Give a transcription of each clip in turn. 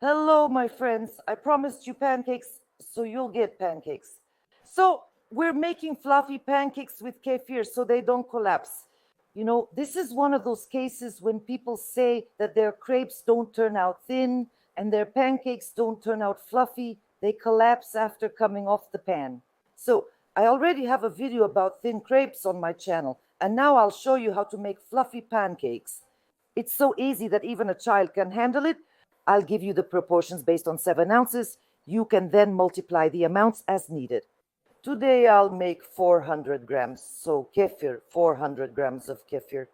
Hello, my friends. I promised you pancakes, so you'll get pancakes. So, we're making fluffy pancakes with kefir so they don't collapse. You know, this is one of those cases when people say that their crepes don't turn out thin and their pancakes don't turn out fluffy. They collapse after coming off the pan. So, I already have a video about thin crepes on my channel, and now I'll show you how to make fluffy pancakes. It's so easy that even a child can handle it. I'll give you the proportions based on 7 ounces. You can then multiply the amounts as needed. Today I'll make 400 grams, so kefir, 400 grams of kefir.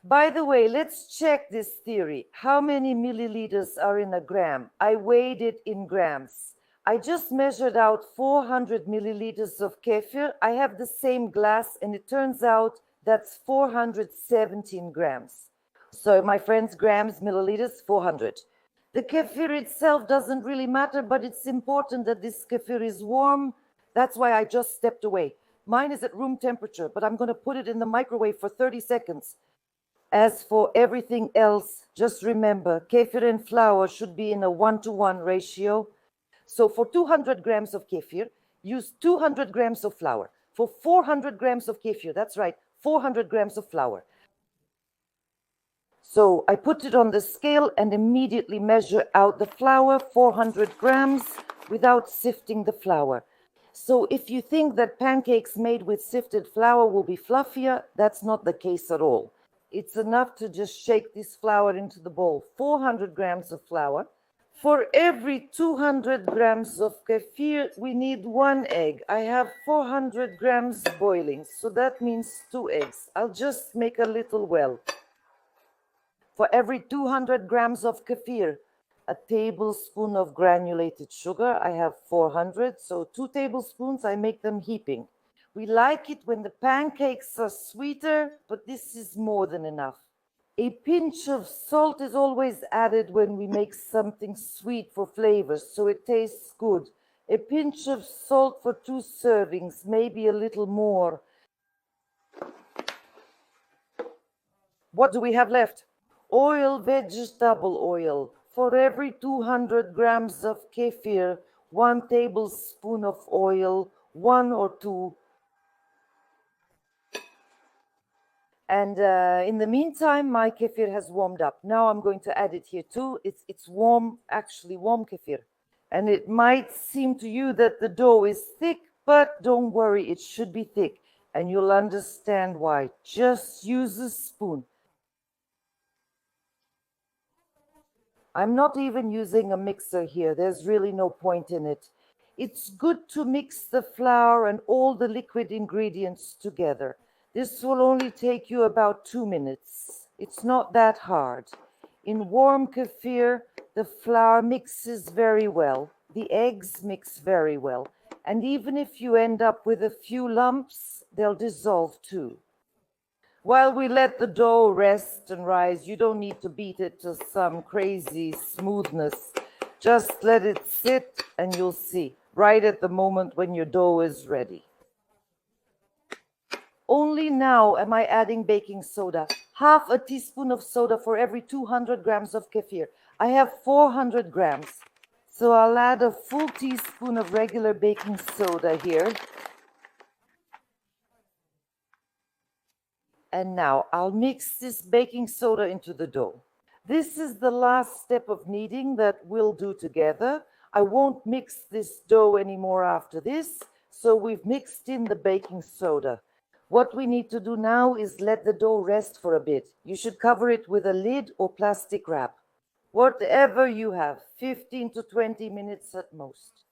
By the way, let's check this theory. How many milliliters are in a gram? I weighed it in grams. I just measured out 400 milliliters of kefir. I have the same glass, and it turns out that's 417 grams. So, my friends, grams, milliliters, 400. The kefir itself doesn't really matter, but it's important that this kefir is warm. That's why I just stepped away. Mine is at room temperature, but I'm going to put it in the microwave for 30 seconds. As for everything else, just remember, kefir and flour should be in a 1-to-1 ratio. So for 200 grams of kefir, use 200 grams of flour. For 400 grams of kefir, that's right, 400 grams of flour. So I put it on the scale and immediately measure out the flour, 400 grams, without sifting the flour. So if you think that pancakes made with sifted flour will be fluffier, that's not the case at all. It's enough to just shake this flour into the bowl. 400 grams of flour. For every 200 grams of kefir, we need 1 egg. I have 400 grams boiling, so that means 2 eggs. I'll just make a little well. For every 200 grams of kefir, a tablespoon of granulated sugar. I have 400, so 2 tablespoons. I make them heaping. We like it when the pancakes are sweeter, but this is more than enough. A pinch of salt is always added when we make something sweet for flavors, so it tastes good. A pinch of salt for 2 servings, maybe a little more. What do we have left? Oil, vegetable oil. For every 200 grams of kefir, 1 tablespoon of oil, 1 or 2. And in the meantime, my kefir has warmed up. Now I'm going to add it here too. It's warm, actually warm kefir. And it might seem to you that the dough is thick, but don't worry, it should be thick. And you'll understand why. Just use a spoon. I'm not even using a mixer here. There's really no point in it. It's good to mix the flour and all the liquid ingredients together. This will only take you about 2 minutes. It's not that hard. In warm kefir, the flour mixes very well. The eggs mix very well. And even if you end up with a few lumps, they'll dissolve too. While we let the dough rest and rise, you don't need to beat it to some crazy smoothness. Just let it sit and you'll see, right at the moment when your dough is ready. Only now am I adding baking soda. Half a teaspoon of soda for every 200 grams of kefir. I have 400 grams. So I'll add a full teaspoon of regular baking soda here. And now I'll mix this baking soda into the dough. This is the last step of kneading that we'll do together. I won't mix this dough anymore after this, so we've mixed in the baking soda. What we need to do now is let the dough rest for a bit. You should cover it with a lid or plastic wrap. Whatever you have, 15 to 20 minutes at most.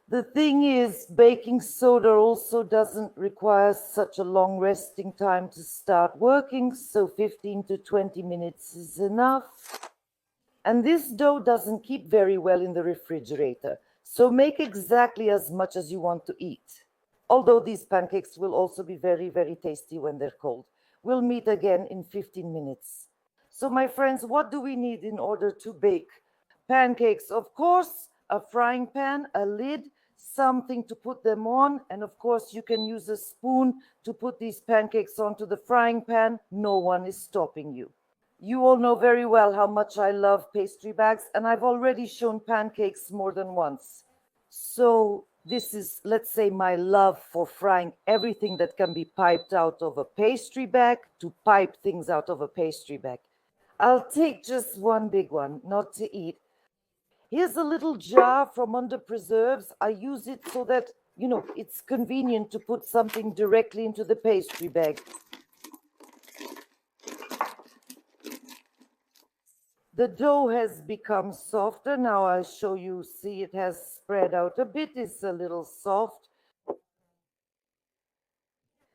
The thing is, baking soda also doesn't require such a long resting time to start working, so 15 to 20 minutes is enough. And this dough doesn't keep very well in the refrigerator, so make exactly as much as you want to eat. Although these pancakes will also be very, very tasty when they're cold. We'll meet again in 15 minutes. So my friends, what do we need in order to bake pancakes? Of course, a frying pan, a lid, something to put them on, and of course you can use a spoon to put these pancakes onto the frying pan. No one is stopping you. You all know very well how much I love pastry bags, and I've already shown pancakes more than once. So, this is, let's say, my love for frying everything that can be piped out of a pastry bag to pipe things out of a pastry bag. I'll take just one big one, not to eat. Here's a little jar from Under Preserves. I use it so that, it's convenient to put something directly into the pastry bag. The dough has become softer. Now I'll show you. See, it has spread out a bit. It's a little soft.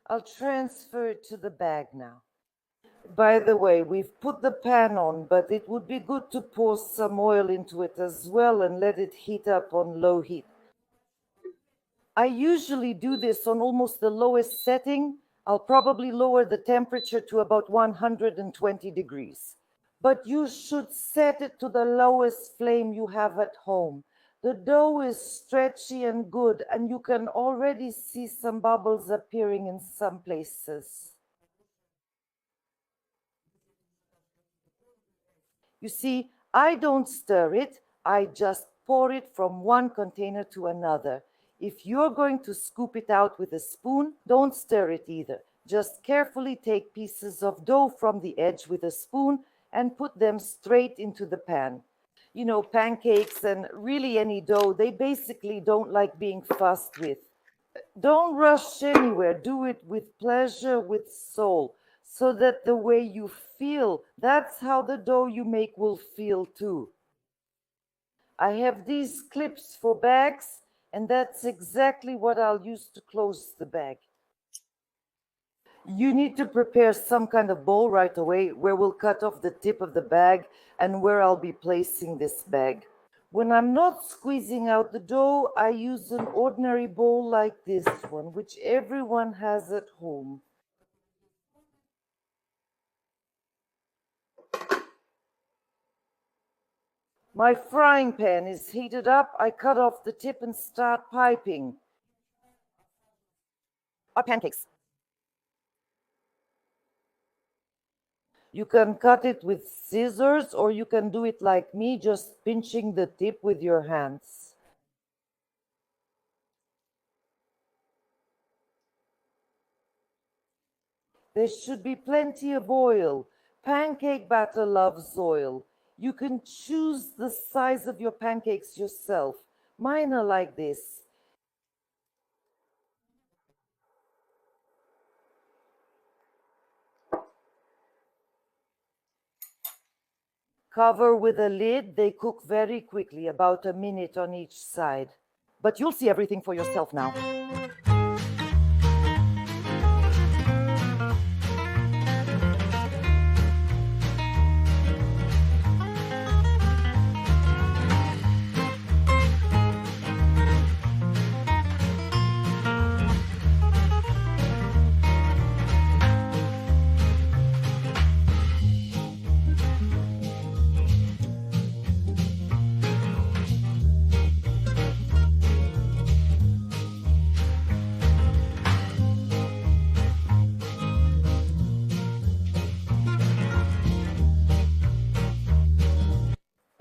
I'll transfer it to the bag now. By the way, we've put the pan on, but it would be good to pour some oil into it as well and let it heat up on low heat. I usually do this on almost the lowest setting. I'll probably lower the temperature to about 120 degrees. But you should set it to the lowest flame you have at home. The dough is stretchy and good, and you can already see some bubbles appearing in some places. You see, I don't stir it, I just pour it from one container to another. If you're going to scoop it out with a spoon, don't stir it either. Just carefully take pieces of dough from the edge with a spoon and put them straight into the pan. Pancakes and really any dough, they basically don't like being fussed with. Don't rush anywhere. Do it with pleasure, with soul, so that the way you feel, that's how the dough you make will feel too. I have these clips for bags, and that's exactly what I'll use to close the bag. You need to prepare some kind of bowl right away where we'll cut off the tip of the bag and where I'll be placing this bag. When I'm not squeezing out the dough, I use an ordinary bowl like this one, which everyone has at home. My frying pan is heated up. I cut off the tip and start piping. Our pancakes. You can cut it with scissors, or you can do it like me, just pinching the tip with your hands. There should be plenty of oil. Pancake batter loves oil. You can choose the size of your pancakes yourself. Mine are like this. Cover with a lid. They cook very quickly, about a minute on each side. But you'll see everything for yourself now.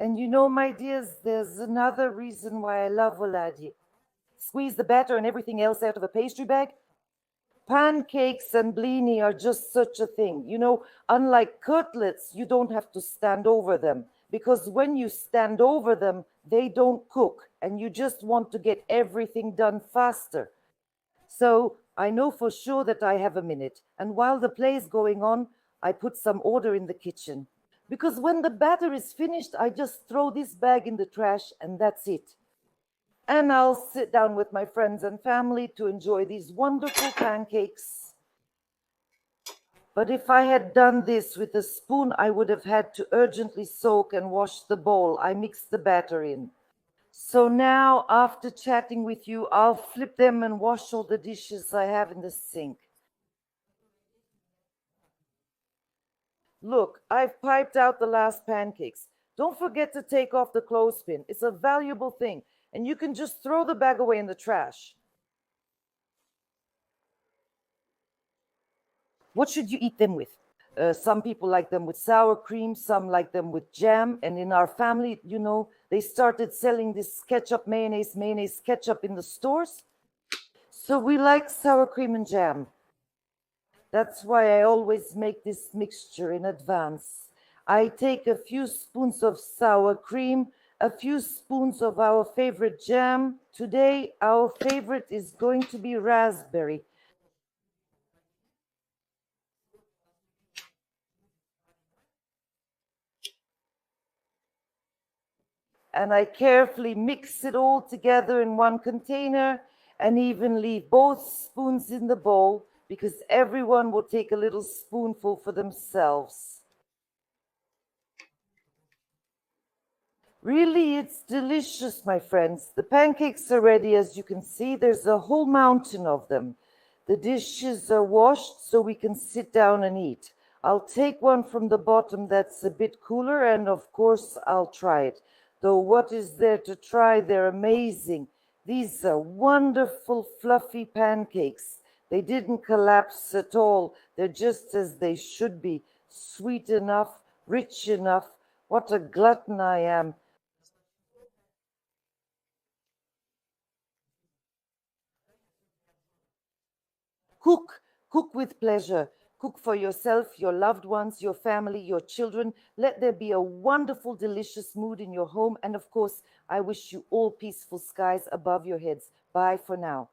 And my dears, there's another reason why I love Oladji. Squeeze the batter and everything else out of a pastry bag. Pancakes and blini are just such a thing. Unlike cutlets, you don't have to stand over them, because when you stand over them, they don't cook, and you just want to get everything done faster. So I know for sure that I have a minute, and while the play is going on, I put some order in the kitchen. Because when the batter is finished, I just throw this bag in the trash, and that's it. And I'll sit down with my friends and family to enjoy these wonderful pancakes. But if I had done this with a spoon, I would have had to urgently soak and wash the bowl I mixed the batter in. So now, after chatting with you, I'll flip them and wash all the dishes I have in the sink. Look, I've piped out the last pancakes. Don't forget to take off the clothespin. It's a valuable thing, and you can just throw the bag away in the trash. What should you eat them with? Some people like them with sour cream, some like them with jam. And in our family, you know, they started selling this ketchup, mayonnaise, ketchup in the stores. So we like sour cream and jam. That's why I always make this mixture in advance. I take a few spoons of sour cream, a few spoons of our favorite jam. Today, our favorite is going to be raspberry. And I carefully mix it all together in one container and even leave both spoons in the bowl because everyone will take a little spoonful for themselves. Really, it's delicious, my friends. The pancakes are ready, as you can see. There's a whole mountain of them. The dishes are washed so we can sit down and eat. I'll take one from the bottom that's a bit cooler, and of course, I'll try it. Though what is there to try? They're amazing. These are wonderful, fluffy pancakes. They didn't collapse at all. They're just as they should be. Sweet enough, rich enough. What a glutton I am. Cook, cook with pleasure. Cook for yourself, your loved ones, your family, your children. Let there be a wonderful, delicious mood in your home. And of course, I wish you all peaceful skies above your heads. Bye for now.